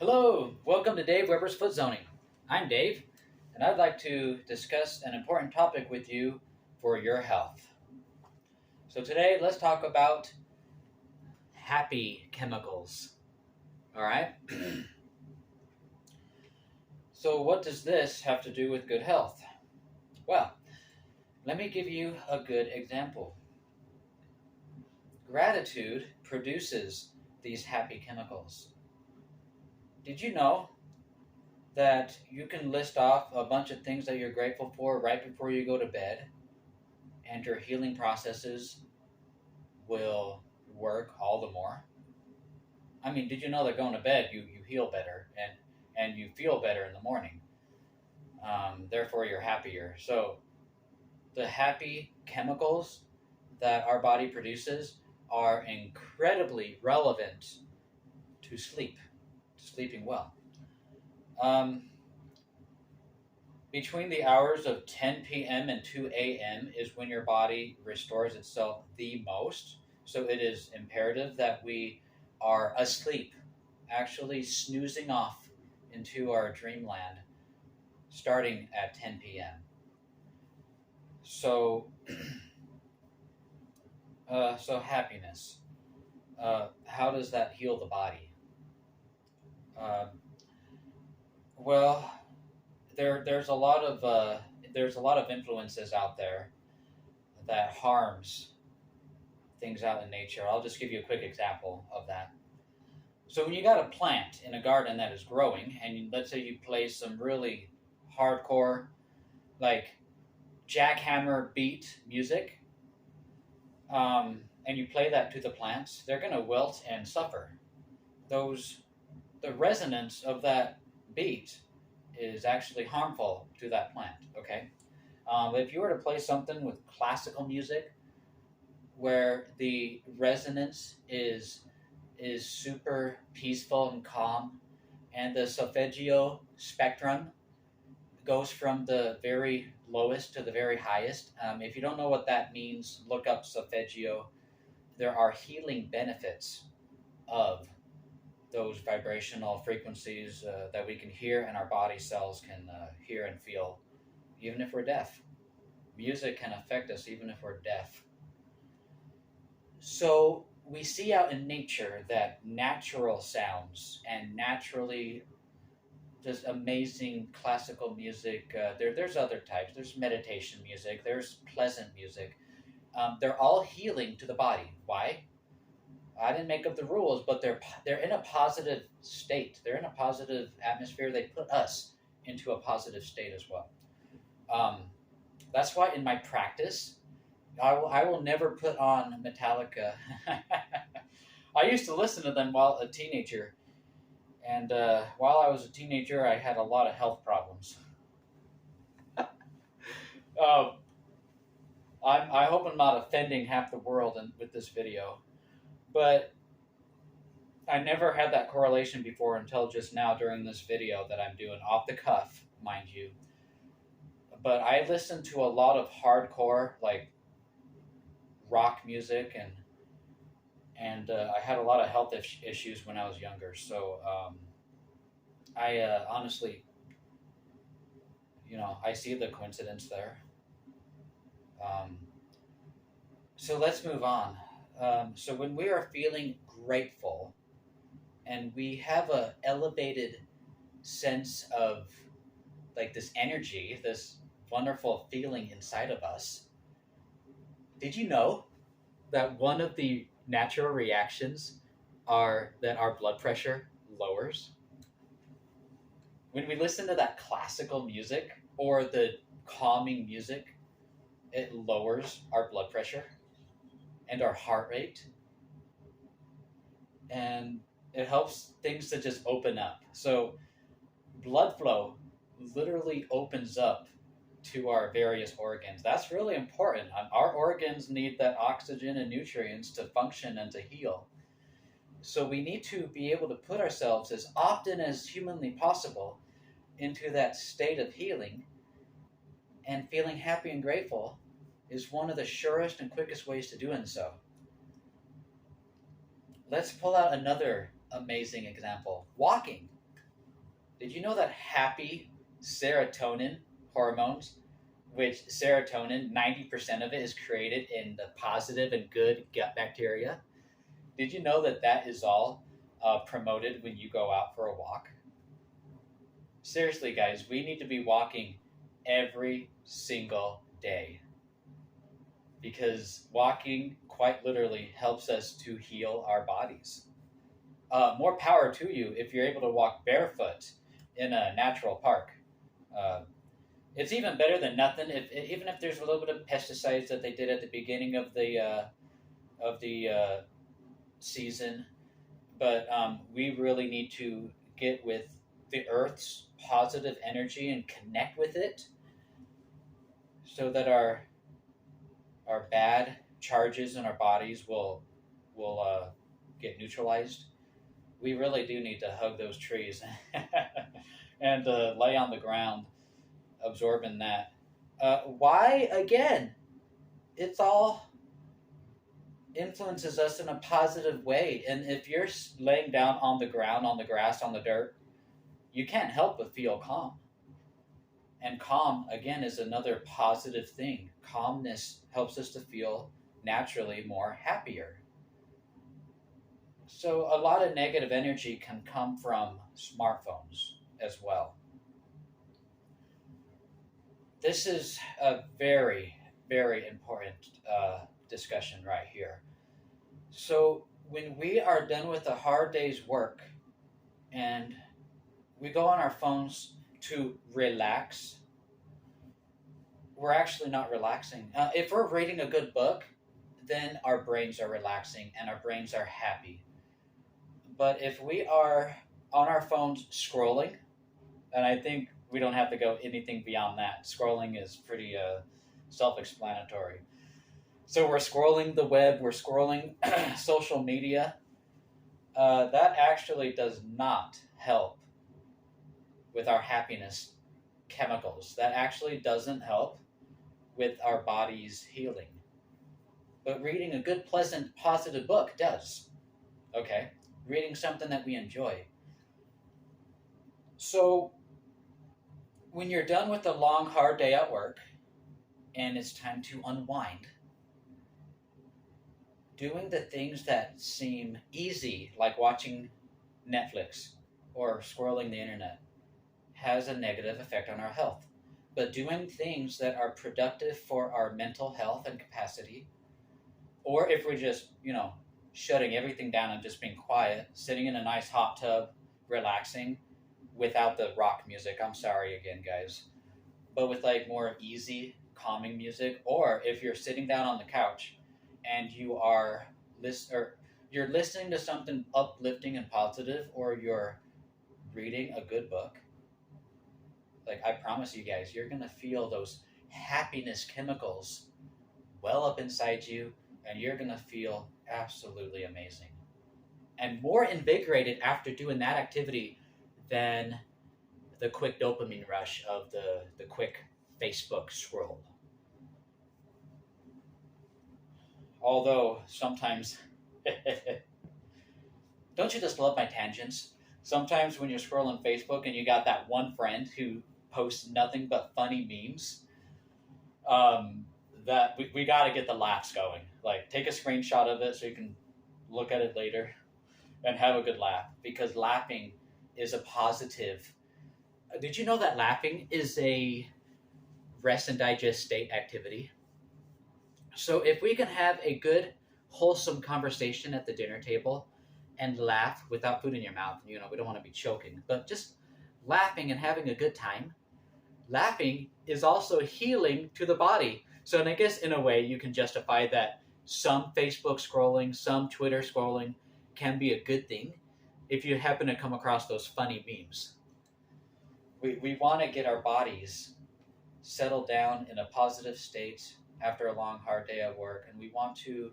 Hello, welcome to Dave Weber's Foot Zoning. I'm Dave, and I'd like to discuss an important topic with you for your health. So today, let's talk about happy chemicals. All right? So what does this have to do with good health? Well, let me give you a good example. Gratitude produces these happy chemicals. Did you know that you can list off a bunch of things that you're grateful for right before you go to bed, and your healing processes will work all the more? I mean, did you know that going to bed, you heal better and you feel better in the morning? Therefore, you're happier. So, the happy chemicals that our body produces are incredibly relevant to sleep, to sleeping well. Between the hours of 10 p.m. and 2 a.m. is when your body restores itself the most. So it is imperative that we are asleep, actually snoozing off into our dreamland, starting at 10 p.m. So, so happiness. How does that heal the body? Uh, well, there's a lot of influences out there that harms things out in nature. I'll just give you a quick example of that. So when you got a plant in a garden that is growing, and let's say you play some really hardcore, like jackhammer beat music, and you play that to the plants, they're going to wilt and suffer. The resonance of that beat is actually harmful to that plant. Okay, if you were to play something with classical music, where the resonance is super peaceful and calm, and the solfeggio spectrum goes from the very lowest to the very highest. If you don't know what that means, look up solfeggio. There are healing benefits of those vibrational frequencies that we can hear, and our body cells can hear and feel, even if we're deaf. Music can affect us even if we're deaf. So we see out in nature that natural sounds and naturally just amazing classical music. There's other types. There's meditation music. There's pleasant music. They're all healing to the body. Why? I didn't make up the rules, but they're in a positive state. They're in a positive atmosphere. They put us into a positive state as well. That's why in my practice, I will never put on Metallica. I used to listen to them while a teenager, and while I was a teenager, I had a lot of health problems. I hope I'm not offending half the world with this video, but I never had that correlation before until just now during this video that I'm doing off the cuff, mind you. But I listened to a lot of hardcore, like rock music, and I had a lot of health issues when I was younger. So I honestly, I see the coincidence there. So let's move on. So when we are feeling grateful and we have a elevated sense of like this energy, this wonderful feeling inside of us, did you know that one of the natural reactions are that our blood pressure lowers? When we listen to that classical music or the calming music, it lowers our blood pressure and our heart rate, and it helps things to just open up. So blood flow literally opens up to our various organs. That's really important. Our organs need that oxygen and nutrients to function and to heal. So we need to be able to put ourselves as often as humanly possible into that state of healing, and feeling happy and grateful is one of the surest and quickest ways to doing so. Let's pull out another amazing example. Walking. Did you know that happy serotonin hormones, which serotonin, 90% of it is created in the positive and good gut bacteria? Did you know that that is all promoted when you go out for a walk? Seriously, guys, we need to be walking every single day because walking quite literally helps us to heal our bodies. More power to you if you're able to walk barefoot in a natural park. Uh, it's even better than nothing. Even if there's a little bit of pesticides that they did at the beginning of the season, but we really need to get with the Earth's positive energy and connect with it, so that our bad charges in our bodies will get neutralized. We really do need to hug those trees and lay on the ground, absorbing that. Why again? It's all influences us in a positive way. And if you're laying down on the ground, on the grass, on the dirt, you can't help but feel calm. And calm, again, is another positive thing. Calmness helps us to feel naturally more happier. So, a lot of negative energy can come from smartphones as well. This is a very, very important discussion right here. So, when we are done with a hard day's work and we go on our phones to relax, we're actually not relaxing. If we're reading a good book, then our brains are relaxing and our brains are happy. But if we are on our phones scrolling, and I think we don't have to go anything beyond that, scrolling is pretty self explanatory. So we're scrolling the web, we're scrolling social media. That actually does not help with our happiness chemicals. That actually doesn't help with our body's healing. But reading a good, pleasant, positive book does. Okay? Reading something that we enjoy. So, when you're done with a long, hard day at work and it's time to unwind, doing the things that seem easy, like watching Netflix or scrolling the internet, has a negative effect on our health. But doing things that are productive for our mental health and capacity, or if we're just, shutting everything down and just being quiet, sitting in a nice hot tub, relaxing without the rock music. I'm sorry again, guys. But with like more easy, calming music, or if you're sitting down on the couch and you're listening to something uplifting and positive, or you're reading a good book, like I promise you guys, you're gonna feel those happiness chemicals well up inside you, and you're gonna feel absolutely amazing and more invigorated after doing that activity than the quick dopamine rush of the quick Facebook scroll. Although sometimes, don't you just love my tangents? Sometimes when you're scrolling Facebook and you got that one friend who posts nothing but funny memes, that we got to get the laughs going. Like, take a screenshot of it so you can look at it later and have a good laugh, because laughing is a positive. Did you know that laughing is a rest and digest state activity? So if we can have a good, wholesome conversation at the dinner table and laugh without food in your mouth, we don't want to be choking, but just laughing and having a good time, laughing is also healing to the body. So, and I guess in a way you can justify that some Facebook scrolling, some Twitter scrolling can be a good thing if you happen to come across those funny memes. We want to get our bodies settled down in a positive state after a long, hard day at work, and we want to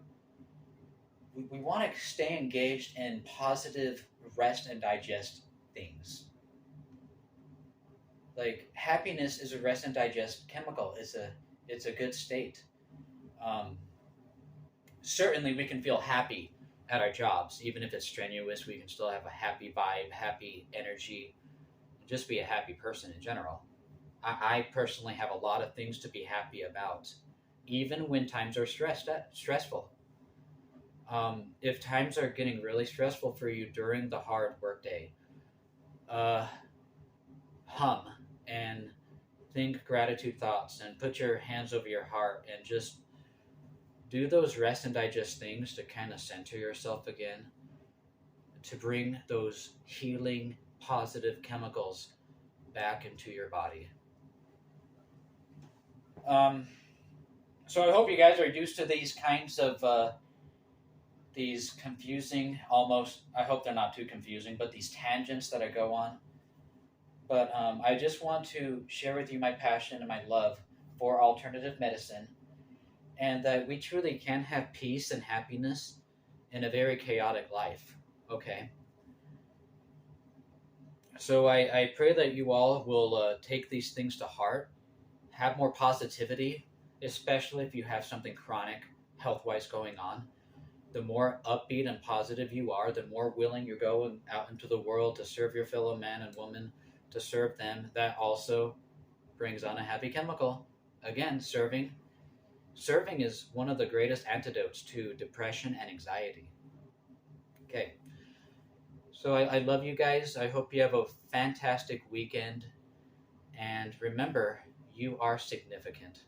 stay engaged in positive rest and digest things. Like, happiness is a rest and digest chemical. It's a good state. Um, Certainly, we can feel happy at our jobs, even if it's strenuous. We can still have a happy vibe, happy energy, just be a happy person in general. I personally have a lot of things to be happy about, even when times are stressful. If times are getting really stressful for you during the hard workday, uh, hum and think gratitude thoughts and put your hands over your heart and just do those rest and digest things to kind of center yourself again, to bring those healing, positive chemicals back into your body. Um, so I hope you guys are used to these kinds of these confusing, almost. I hope they're not too confusing, but these tangents that I go on. But I just want to share with you my passion and my love for alternative medicine, and that we truly can have peace and happiness in a very chaotic life. Okay. So I pray that you all will take these things to heart, have more positivity, especially if you have something chronic health wise going on. The more upbeat and positive you are, the more willing you're going out into the world to serve your fellow man and woman, to serve them. That also brings on a happy chemical. Again, serving is one of the greatest antidotes to depression and anxiety. Okay, so I love you guys. I hope you have a fantastic weekend. And remember, you are significant.